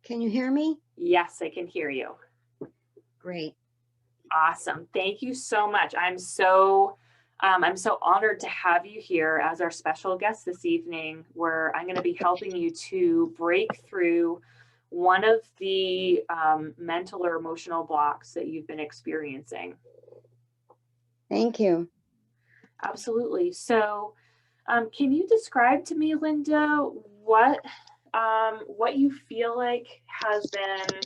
Can you hear me? Yes, I can hear you. Great. Awesome. Thank you so much. I'm so honored to have you here as our special guest this evening, where I'm going to be helping you to break through one of the mental or emotional blocks that you've been experiencing. Thank you. Absolutely. So, can you describe to me, Linda, what you feel like has been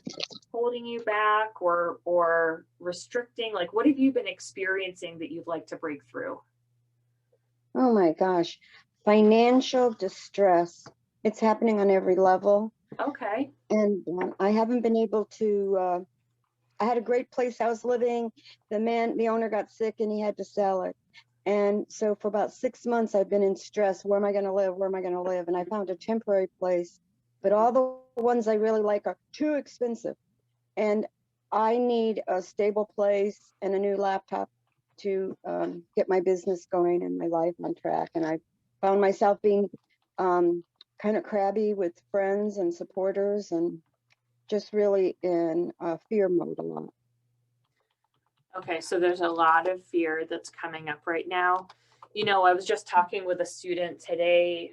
holding you back or restricting? Like, what have you been experiencing that you'd like to break through? Oh my gosh. Financial distress. It's happening on every level. Okay. And I haven't been able to. I had a great place I was living. The owner got sick and he had to sell it. And so for about 6 months, I've been in stress. Where am I going to live? Where am I going to live? And I found a temporary place. But all the ones I really like are too expensive. And I need a stable place and a new laptop to get my business going and my life on track. And I found myself being kind of crabby with friends and supporters and just really in fear mode a lot. Okay, so there's a lot of fear that's coming up right now. I was just talking with a student today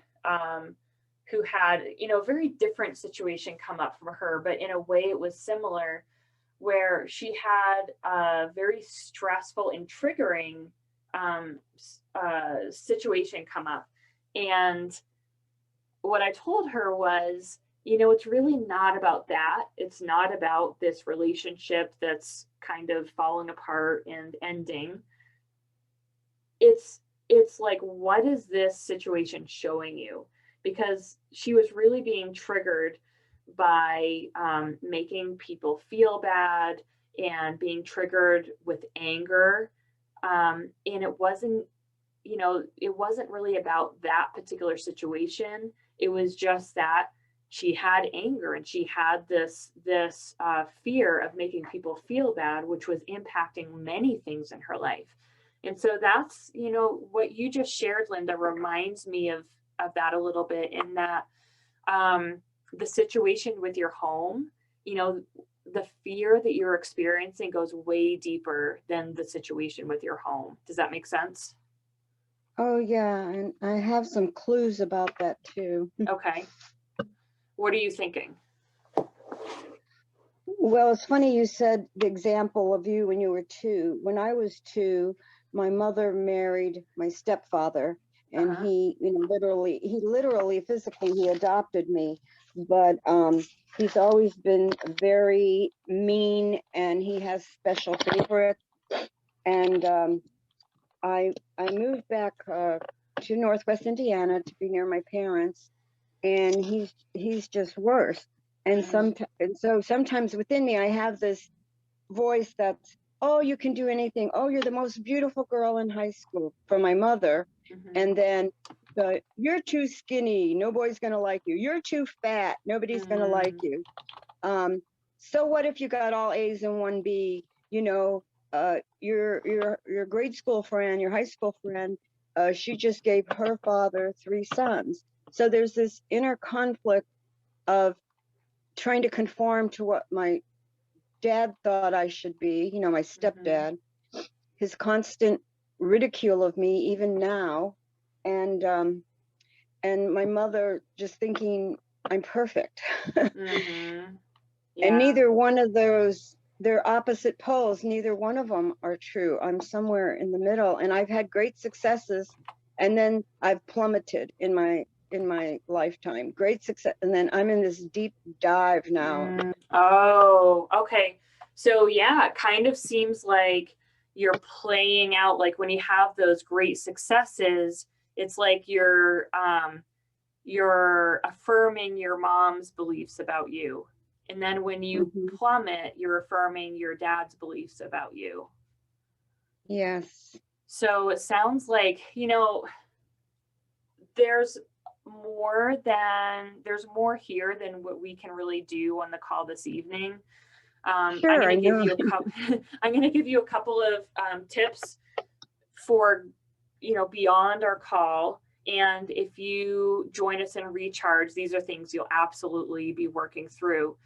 who had, a very different situation come up for her, but in a way it was similar, where she had a very stressful and triggering situation come up. And what I told her was, it's really not about that. It's not about this relationship that's kind of falling apart and ending. It's like, what is this situation showing you? Because she was really being triggered by making people feel bad and being triggered with anger. And it wasn't really about that particular situation. It was just that she had anger and she had this fear of making people feel bad, which was impacting many things in her life. And so that's, what you just shared, Linda, reminds me of that a little bit, in that the situation with your home, you know, the fear that you're experiencing goes way deeper than the situation with your home. Does that make sense? Oh, yeah. And I have some clues about that too. Okay. What are you thinking? Well, it's funny you said the example of you when you were two. When I was two, my mother married my stepfather, and Uh-huh. he literally, physically, he adopted me. But he's always been very mean, and he has special favorites. And I moved back to Northwest Indiana to be near my parents, and he's just worse. Mm, And so sometimes within me I have this voice that's, oh, you can do anything, oh, you're the most beautiful girl in high school, from my mother. mhm, And then you're too skinny, no boy's gonna like you, you're too fat, nobody's gonna like mm, you. um, so what if you got all A's and one B? Your grade school friend, your high school friend, she just gave her father three sons. So there's this inner conflict of trying to conform to what my dad thought I should be, my mhm. stepdad, his constant ridicule of me even now, and my mother just thinking I'm perfect. Mhm. And Yeah. neither one of those, they're opposite poles, neither one of them are true. I'm somewhere in the middle, and I've had great successes, and then I've plummeted in my lifetime. Great success, and then I'm in this deep dive now. Oh, okay. So yeah, it kind of seems like you're playing out, like when you have those great successes, it's like you're affirming your mom's beliefs about you. And then when you Hmm. plummet, you're affirming your dad's beliefs about you. Yes. So it sounds like, there's there's more here than what we can really do on the call this evening. I'm Sure, going I to give know. you a couple. I'm going to give you a couple of tips for, beyond our call. And if you join us in Recharge, these are things you'll absolutely be working through.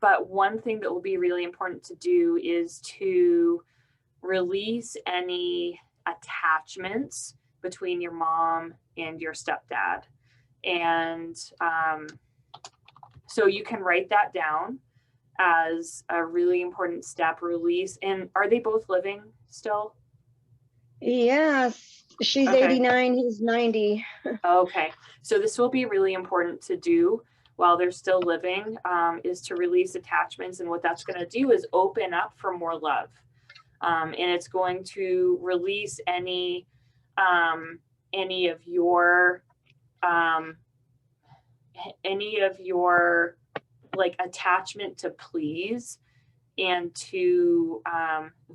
But one thing that will be really important to do is to release any attachments between your mom and your stepdad. And so you can write that down as a really important step, release. And are they both living still? Yes, she's Okay. 89, he's 90. Okay, so this will be really important to do while they're still living, is to release attachments. And what that's going to do is open up for more love. And it's going to release any of your like attachment to please and to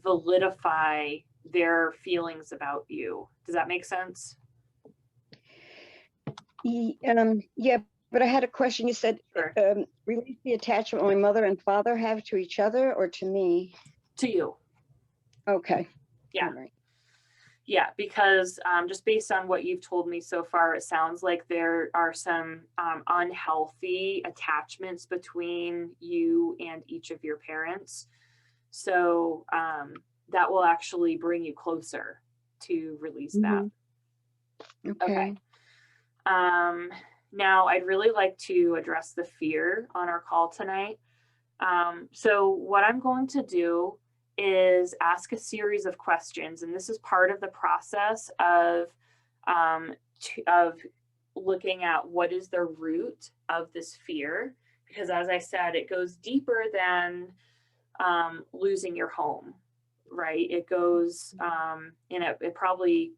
validify their feelings about you. Does that make sense? Yeah, but I had a question. You said Sure. release the attachment my mother and father have to each other or to me? To you. Okay. Yeah. All right. Yeah, because just based on what you've told me so far, it sounds like there are some unhealthy attachments between you and each of your parents. So that will actually bring you closer to release that. Okay. Now, I'd really like to address the fear on our call tonight. So what I'm going to do is ask a series of questions, and this is part of the process of looking at what is the root of this fear, because as I said, it goes deeper than losing your home, right? It goes, and it probably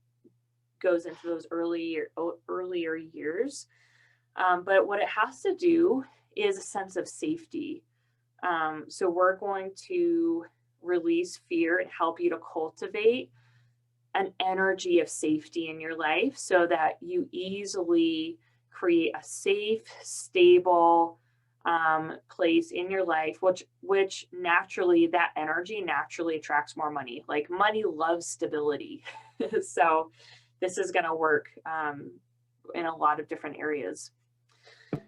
goes into those earlier years. But what it has to do is a sense of safety. So we're going to release fear and help you to cultivate an energy of safety in your life so that you easily create a safe, stable place in your life, which naturally, that energy naturally attracts more money. Like money loves stability. So this is going to work in a lot of different areas.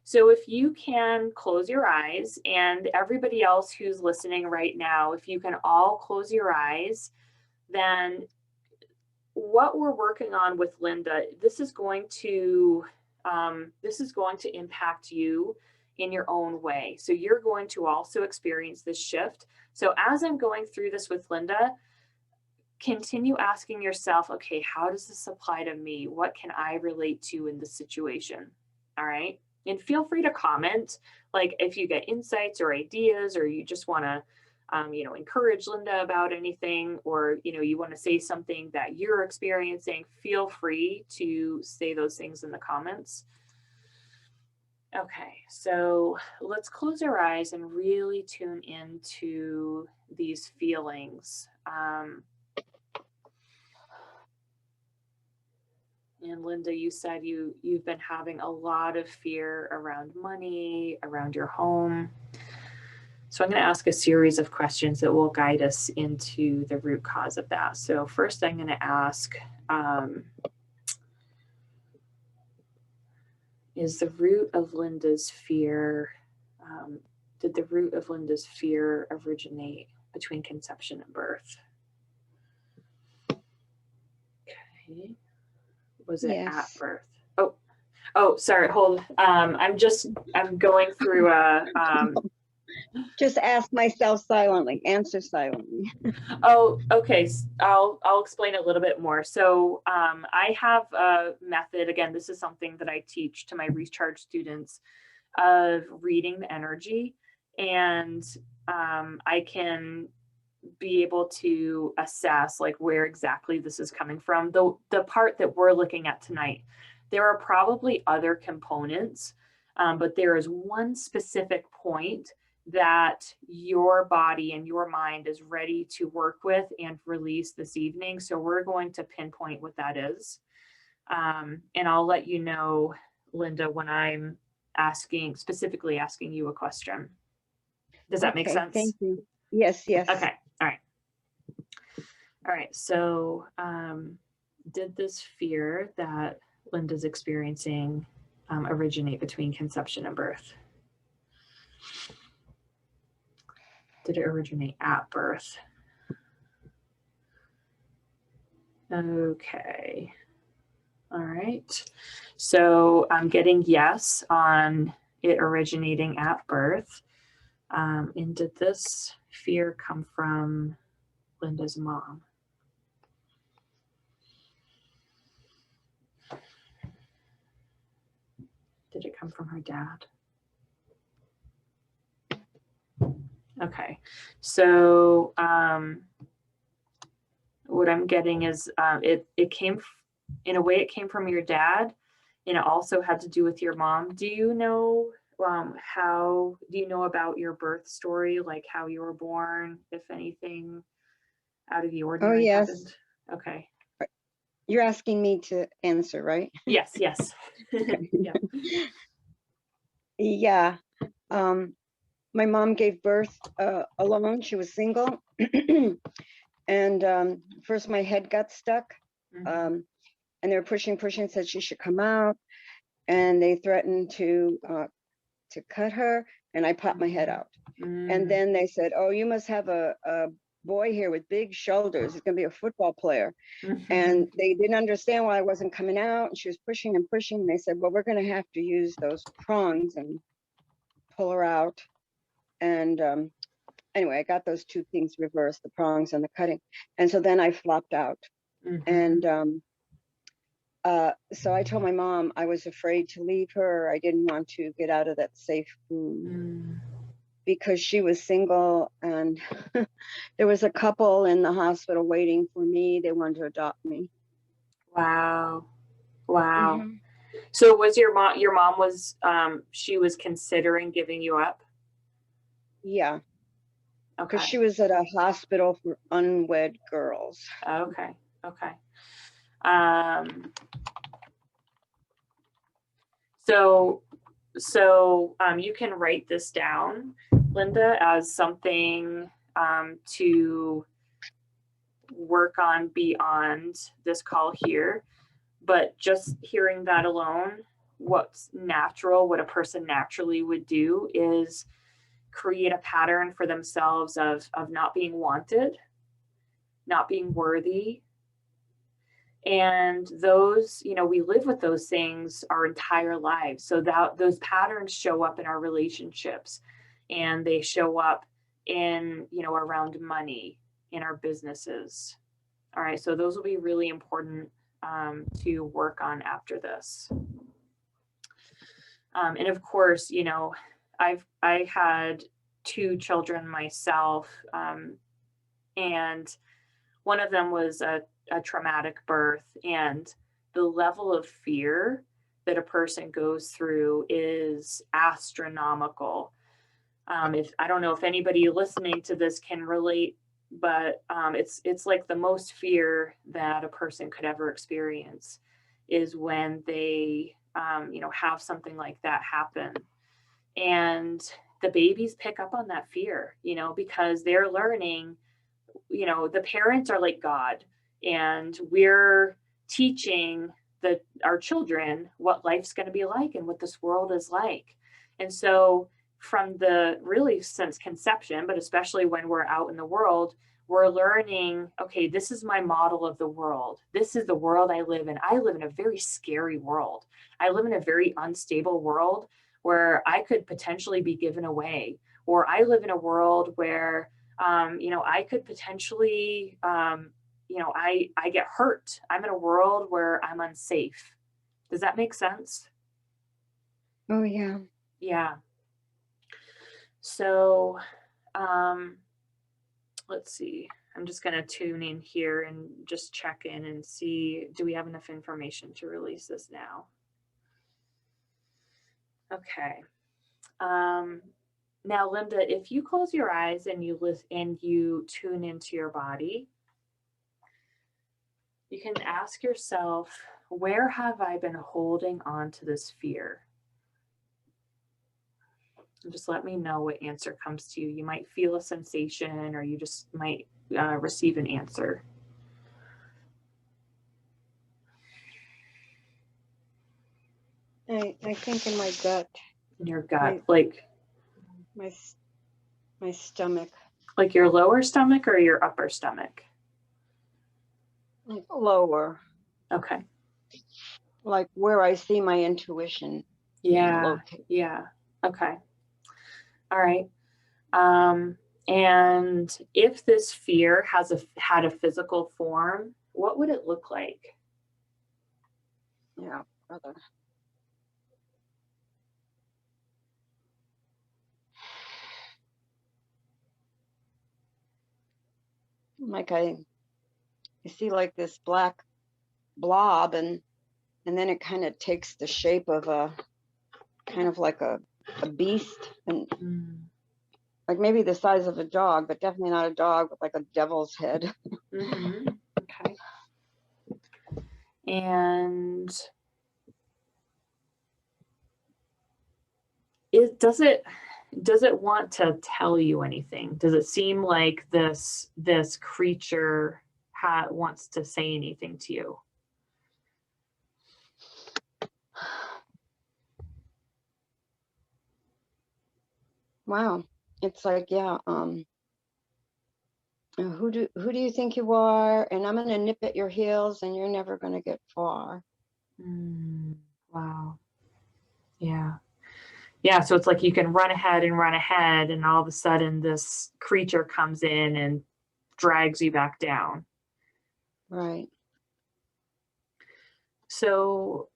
So if you can close your eyes, and everybody else who's listening right now, if you can all close your eyes, then what we're working on with Linda, this is going to impact you in your own way. So you're going to also experience this shift. So as I'm going through this with Linda, continue asking yourself, okay, how does this apply to me? What can I relate to in this situation? All right. And feel free to comment, like if you get insights or ideas, or you just want to, encourage Linda about anything, or, you want to say something that you're experiencing, feel free to say those things in the comments. Okay, so let's close our eyes and really tune into these feelings. And Linda, you said you've been having a lot of fear around money, around your home. So I'm going to ask a series of questions that will guide us into the root cause of that. So first I'm going to ask, is the root of Linda's fear, did the root of Linda's fear originate between conception and birth? Okay. Was it at birth? Oh, sorry, hold. I'm going through Just ask myself silently, answer silently. Oh, okay. I'll explain a little bit more. So I have a method, again, this is something that I teach to my Recharge students, of reading the energy. And I can be able to assess like where exactly this is coming from. The part that we're looking at tonight, there are probably other components, but there is one specific point that your body and your mind is ready to work with and release this evening. So we're going to pinpoint what that is. And I'll let you know, Linda, when I'm specifically asking you a question. Does that make sense? Thank you. Yes. Okay. All right. So did this fear that Linda's experiencing originate between conception and birth? Did it originate at birth? Okay. All right. So I'm getting yes on it originating at birth. And did this fear come from Linda's mom? Did it come from her dad? Okay. So what I'm getting is it came, in a way it came from your dad, and it also had to do with your mom. Do you know do you know about your birth story, like how you were born, if anything out of the Oh, ordinary yes. happened? Okay. You're asking me to answer, right? Yes, yes. Yeah. Yeah. My mom gave birth alone. She was single. And first my head got stuck. Mhm. And they were pushing, said she should come out. And they threatened to cut her. And I popped my head out. And Mm. then they said, oh, you must have a boy here with big shoulders. He's going to be a football player. And they didn't understand why I wasn't coming out. And she was pushing and pushing. And they said, well, we're going to have to use those prongs and pull her out. And anyway, I got those two things reversed, the prongs and the cutting. And so then I flopped out. Mhm. And so I told my mom I was afraid to leave her. I didn't want to get out of that safe room Mm. because she was single, and there was a couple in the hospital waiting for me. They wanted to adopt me. Wow. Wow. Mhm. So was your mom was she was considering giving you up? Yeah, because Okay. she was at a hospital for unwed girls. Okay. Okay. Um so you can write this down, Linda, as something to work on beyond this call here. But just hearing that alone, what's natural, what a person naturally would do is create a pattern for themselves of not being wanted, not being worthy. And those, we live with those things our entire lives. So that those patterns show up in our relationships, and they show up in, around money, in our businesses. All right. So those will be really important to work on after this. And of course, I had two children myself, and one of them was a traumatic birth, and the level of fear that a person goes through is astronomical. If I don't know if anybody listening to this can relate, but it's like the most fear that a person could ever experience is when they have something like that happen. And the babies pick up on that fear, because they're learning, the parents are like God, and we're teaching our children what life's going to be like and what this world is like. And so from the really since conception, but especially when we're out in the world, we're learning, okay, this is my model of the world. This is the world I live in. I live in a very scary world. I live in a very unstable world where I could potentially be given away, or I live in a world where I could potentially, I get hurt. I'm in a world where I'm unsafe. Does that make sense? Oh, yeah. Yeah. So, let's see. I'm just going to tune in here and just check in and see, do we have enough information to release this now? Okay. Now, Linda, if you close your eyes and you tune into your body, you can ask yourself, where have I been holding on to this fear? And just let me know what answer comes to you. You might feel a sensation, or you just might receive an answer. I think in my gut, In your gut, my like my my stomach, like your lower stomach or your upper stomach? like lower, Okay. like where I see my intuition Yeah. locate. Yeah. Okay. All right. And if this fear had a physical form, what would it look like? Yeah, brother. Like I see like this black blob, and then it kind of takes the shape of a kind of like a beast, and Mm. like maybe the size of a dog, but definitely not a dog with like a devil's head. Mm-hmm. Okay. And does it want to tell you anything? Does it seem like this creature wants to say anything to you? Wow. It's like, yeah, who do you think you are? And I'm gonna nip at your heels and you're never gonna get far. Mm, wow. Yeah. Yeah, so it's like you can run ahead and run ahead, and all of a sudden this creature comes in and drags you back down. Right. So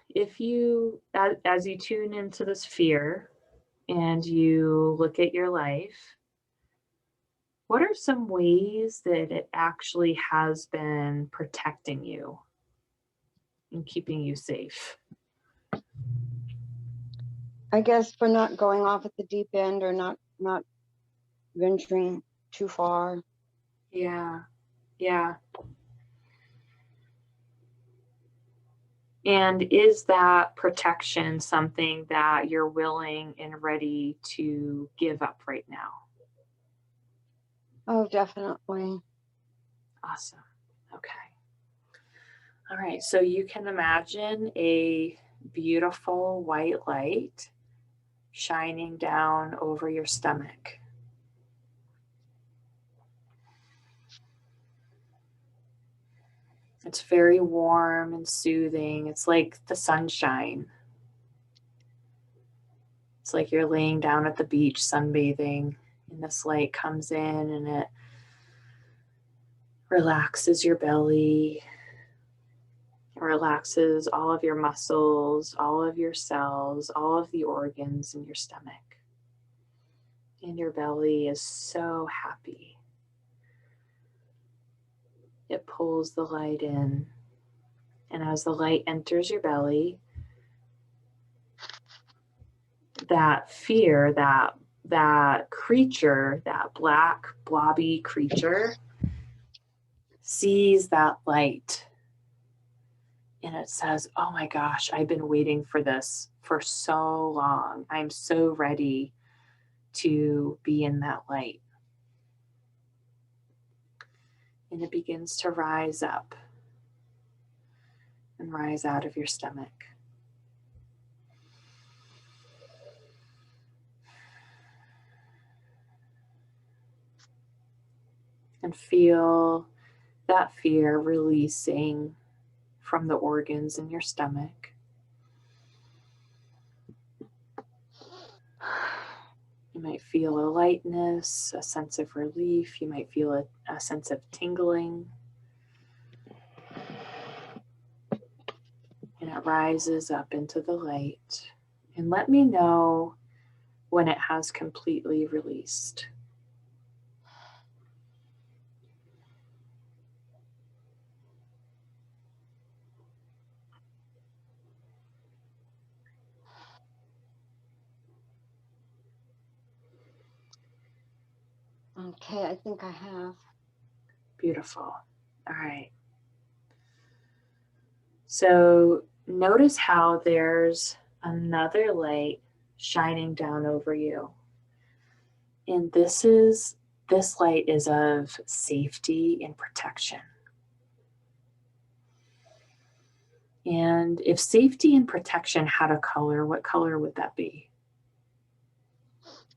if you as you tune into this fear and you look at your life, what are some ways that it actually has been protecting you and keeping you safe? I guess for not going off at the deep end, or not venturing too far. Yeah. Yeah. And is that protection something that you're willing and ready to give up right now? Oh, definitely. Awesome. Okay. All right. So you can imagine a beautiful white light shining down over your stomach. It's very warm and soothing. It's like the sunshine. It's like you're laying down at the beach sunbathing, and this light comes in and it relaxes your belly, it relaxes all of your muscles, all of your cells, all of the organs in your stomach. And your belly is so happy. It pulls the light in. And as the light enters your belly, that fear, that creature, that black blobby creature sees that light, and it says, "Oh my gosh, I've been waiting for this for so long. I'm so ready to be in that light." And it begins to rise up and rise out of your stomach. And feel that fear releasing from the organs in your stomach. You might feel a lightness, a sense of relief. You might feel a sense of tingling. And it rises up into the light. And let me know when it has completely released. Okay, I think I have. Beautiful. All right. So notice how there's another light shining down over you. And this light is of safety and protection. And if safety and protection had a color, what color would that be?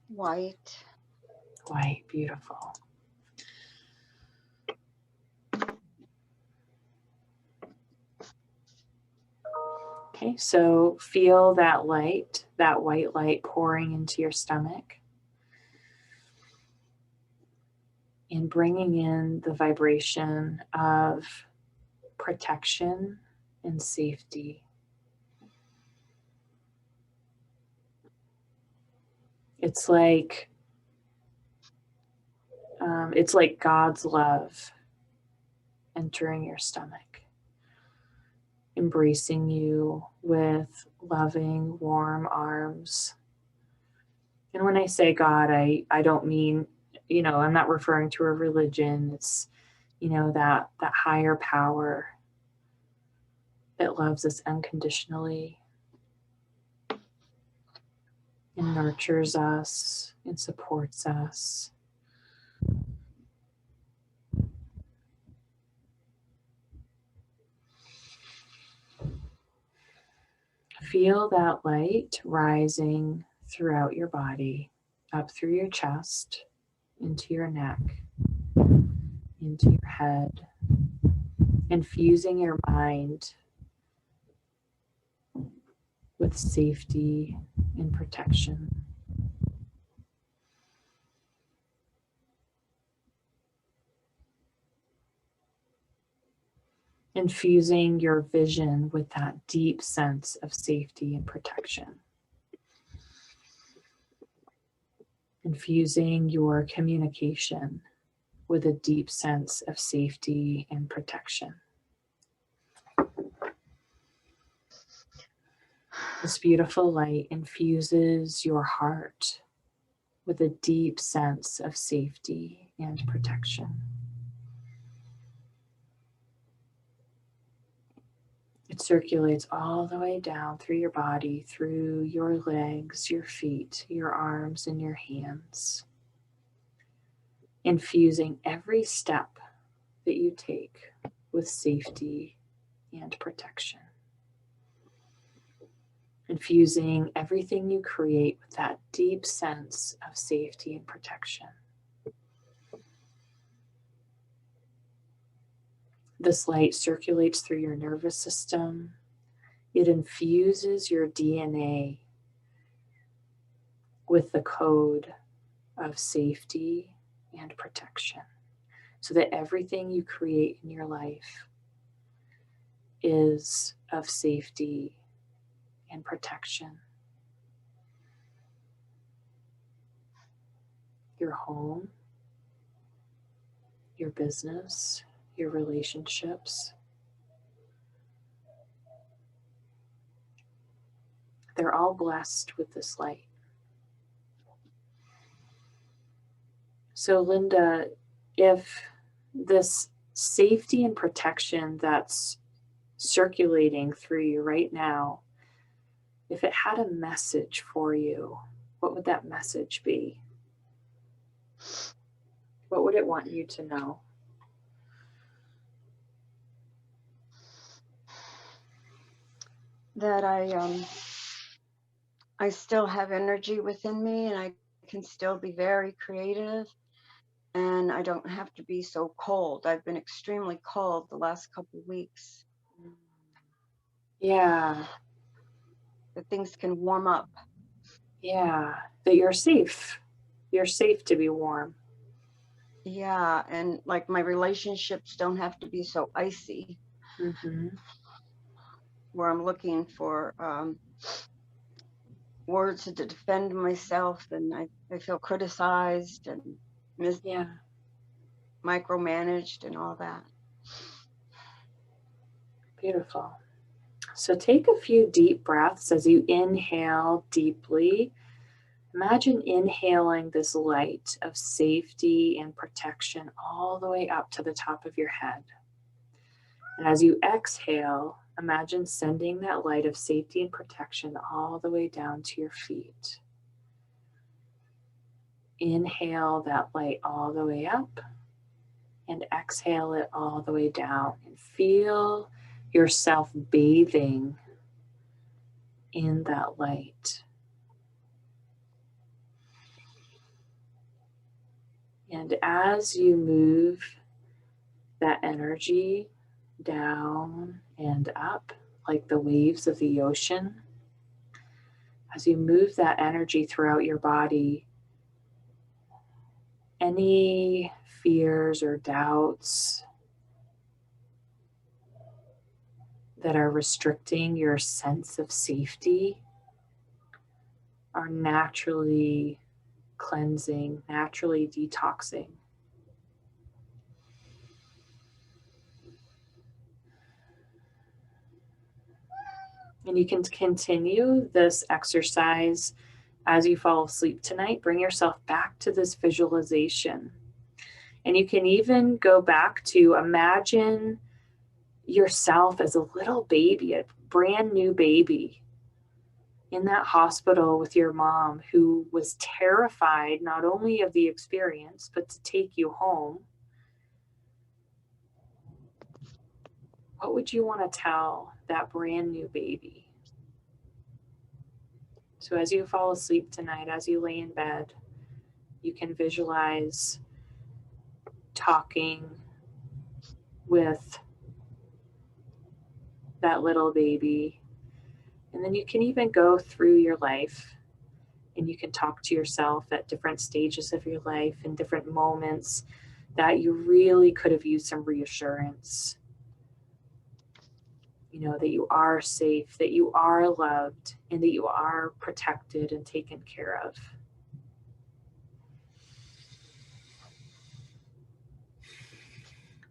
White. White, beautiful. Okay, so feel that light, that white light pouring into your stomach and bringing in the vibration of protection and safety. It's like God's love entering your stomach, embracing you with loving, warm arms. And when I say God, I don't mean, I'm not referring to a religion. It's, that higher power that loves us unconditionally and nurtures us and supports us. Feel that light rising throughout your body, up through your chest, into your neck, into your head, infusing your mind with safety and protection. Infusing your vision with that deep sense of safety and protection. Infusing your communication with a deep sense of safety and protection. This beautiful light infuses your heart with a deep sense of safety and protection. It circulates all the way down through your body, through your legs, your feet, your arms, and your hands, infusing every step that you take with safety and protection. Infusing everything you create with that deep sense of safety and protection. This light circulates through your nervous system. It infuses your DNA with the code of safety and protection, so that everything you create in your life is of safety and protection. Your home, your business, your relationships, they're all blessed with this light. So, Linda, if this safety and protection that's circulating through you right now, if it had a message for you, what would that message be? What would it want you to know? That I still have energy within me, and I can still be very creative, and I don't have to be so cold. I've been extremely cold the last couple of weeks. Yeah. That things can warm up. Yeah. That you're safe. You're safe to be warm. Yeah, and like my relationships don't have to be so icy. Mm-hmm. Where I'm looking for words to defend myself, and I feel criticized and micromanaged and all that. Beautiful. So take a few deep breaths as you inhale deeply. Imagine inhaling this light of safety and protection all the way up to the top of your head. And as you exhale, imagine sending that light of safety and protection all the way down to your feet. Inhale that light all the way up and exhale it all the way down. And feel yourself bathing in that light. And as you move that energy down and up, like the waves of the ocean, as you move that energy throughout your body, any fears or doubts that are restricting your sense of safety are naturally cleansing, naturally detoxing. And you can continue this exercise as you fall asleep tonight. Bring yourself back to this visualization. And you can even go back to imagine yourself as a little baby, a brand new baby in that hospital with your mom, who was terrified not only of the experience, but to take you home. What would you want to tell that brand new baby? So as you fall asleep tonight, as you lay in bed, you can visualize talking with that little baby. And then you can even go through your life and you can talk to yourself at different stages of your life and different moments that you really could have used some reassurance. You know, that you are safe, that you are loved, and that you are protected and taken care of.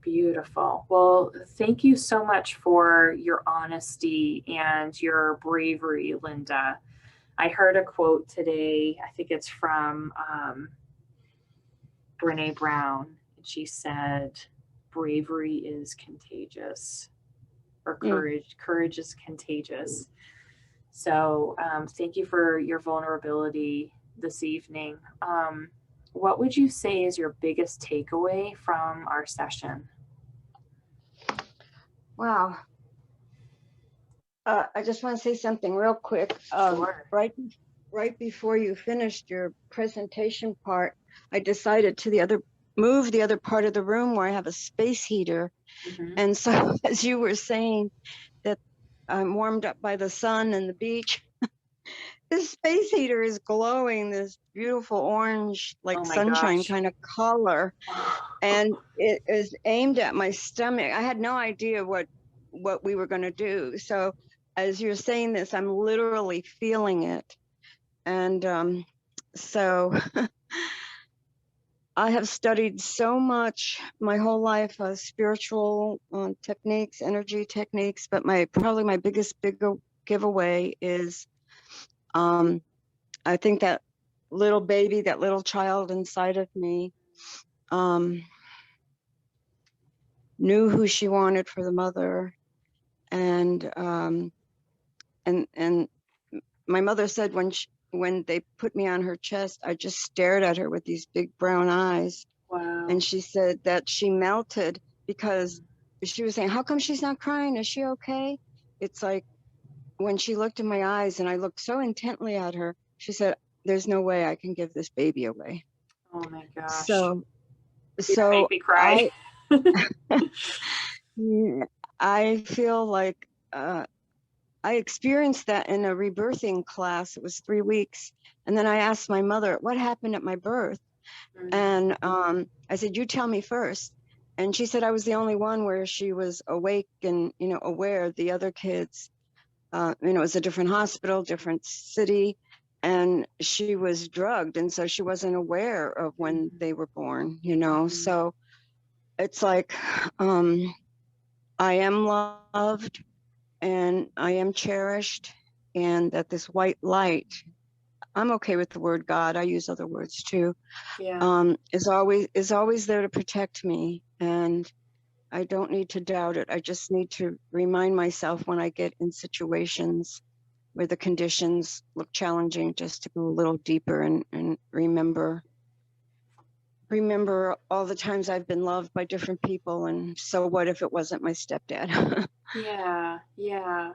Beautiful. Well, thank you so much for your honesty and your bravery, Linda. I heard a quote today, I think it's from Brene Brown. She said, bravery is contagious, or courage is contagious. So thank you for your vulnerability this evening. What would you say is your biggest takeaway from our session? Wow. I just want to say something real quick. Sure. Right before you finished your presentation part, I decided to move the other part of the room where I have a space heater. Mm-hmm. And so as you were saying that I'm warmed up by the sun and the beach, this space heater is glowing this beautiful orange, like sunshine kind of color. And it is aimed at my stomach. I had no idea what we were going to do. So as you're saying this, I'm literally feeling it. And so I have studied so much my whole life, spiritual techniques, energy techniques, but probably my biggest giveaway is I think that little baby, that little child inside of me knew who she wanted for the mother. And my mother said when they put me on her chest, I just stared at her with these big brown eyes. Wow. And she said that she melted because she was saying, how come she's not crying? Is she okay? It's like when she looked in my eyes and I looked so intently at her, she said, there's no way I can give this baby away. Oh my gosh. So make me cry. I feel like I experienced that in a rebirthing class. It was 3 weeks. And then I asked my mother, what happened at my birth? Mm-hmm. And I said, you tell me first. And she said I was the only one where she was awake and, aware. The other kids, it was a different hospital, different city, and she was drugged. And so she wasn't aware of when they were born, Mm-hmm. So it's like, I am loved and I am cherished, and that this white light, I'm okay with the word God, I use other words too, is always there to protect me. And I don't need to doubt it. I just need to remind myself when I get in situations where the conditions look challenging, just to go a little deeper and remember remember all the times I've been loved by different people, and so what if it wasn't my stepdad? Yeah, yeah.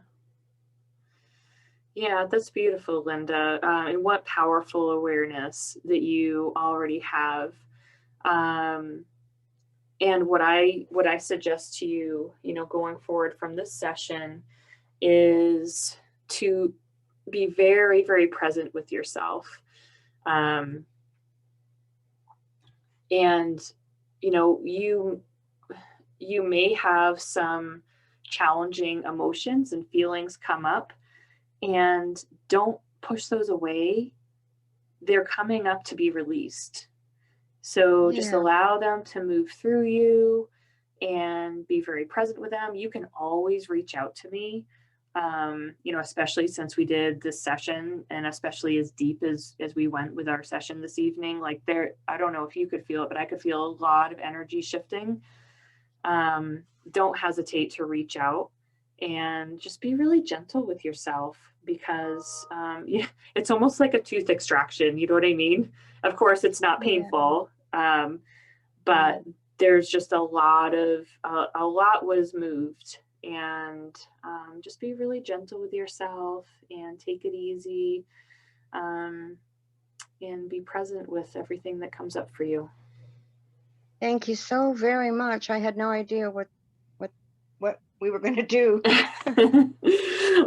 Yeah, that's beautiful, Linda. And what powerful awareness that you already have. Um, and what I suggest to you, going forward from this session is to be very, very present with yourself. Um, and you may have some challenging emotions and feelings come up, and don't push those away. They're coming up to be released. So just Yeah. allow them to move through you and be very present with them. You can always reach out to me. Especially since we did this session, and especially as deep as we went with our session this evening, like there, I don't know if you could feel it, but I could feel a lot of energy shifting. Don't hesitate to reach out and just be really gentle with yourself, because yeah, it's almost like a tooth extraction. You know what I mean? Of course, it's not Yeah. painful, Yeah. but there's just a lot was moved, and just be really gentle with yourself and take it easy, um, and be present with everything that comes up for you. Thank you so very much. I had no idea what what we were going to do.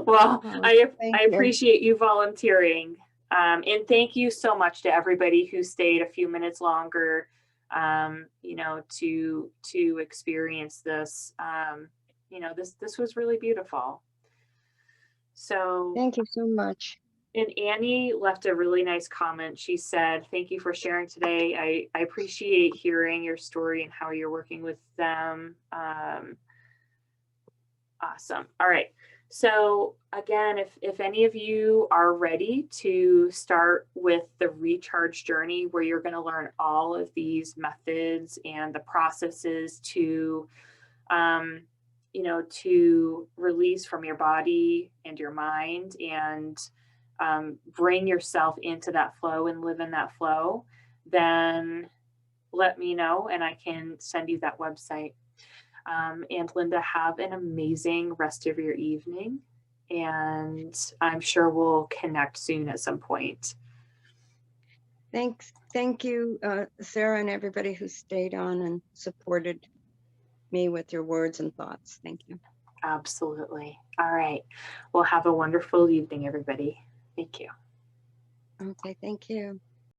Well, Oh, I thank you. appreciate you volunteering. And thank you so much to everybody who stayed a few minutes longer, to experience this. This was really beautiful. So, Thank you so much. and Annie left a really nice comment. She said, "Thank you for sharing today. I appreciate hearing your story and how you're working with them." Awesome. All right. So again, if any of you are ready to start with the recharge journey, where you're going to learn all of these methods and the processes um, to release from your body and your mind, and bring yourself into that flow and live in that flow, then let me know and I can send you that website. And Linda, have an amazing rest of your evening. And I'm sure we'll connect soon at some point. Thanks. Thank you, Sarah, and everybody who stayed on and supported me with your words and thoughts. Thank you. Absolutely. All right. Well, have a wonderful evening, everybody. Thank you. Okay, thank you.